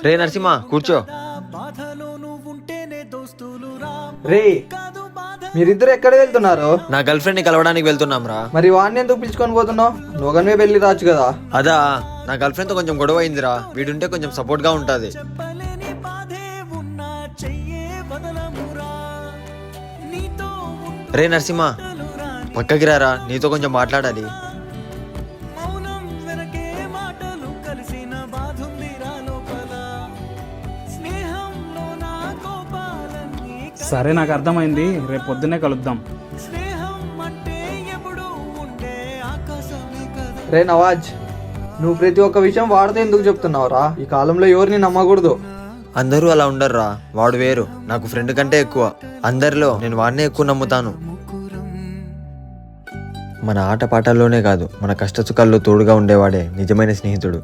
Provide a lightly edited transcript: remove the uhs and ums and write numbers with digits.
రే నరసింహ కూర్చో. రే మీరిద్దరు ఎక్కడ వెళ్తున్నారు? నా గర్ల్ ఫ్రెండ్ ని కలవడానికి వెళ్తున్నాం రా. మరి వాడిని ఎందుకు పిలుచుకొని పోతున్నావు? నువ్వుగానే వెళ్ళి రావచ్చు కదా. అదా, నా గర్ల్ ఫ్రెండ్ తో కొంచెం గొడవ అయిందిరా. వీడుంటే కొంచెం సపోర్ట్ గా ఉంటది. రే నరసింహ పక్కకి రారా, నీతో కొంచెం మాట్లాడాలి. సరే నాకు అర్థమైంది, రేపు పొద్దున్నే కలుద్దాం. రే నవాజ్, నువ్వు ప్రతి ఒక్క విషయం వాడితే ఎందుకు చెప్తున్నావురా? ఈ కాలంలో ఎవరిని నమ్మకూడదు. అందరూ అలా ఉండర్రా, వాడు వేరు. నాకు ఫ్రెండ్ కంటే ఎక్కువ. అందరిలో నేను వాడినే ఎక్కువ నమ్ముతాను. మన ఆట పాటల్లోనే కాదు, మన కష్ట సుఖాల్లో తోడుగా ఉండేవాడే నిజమైన స్నేహితుడు.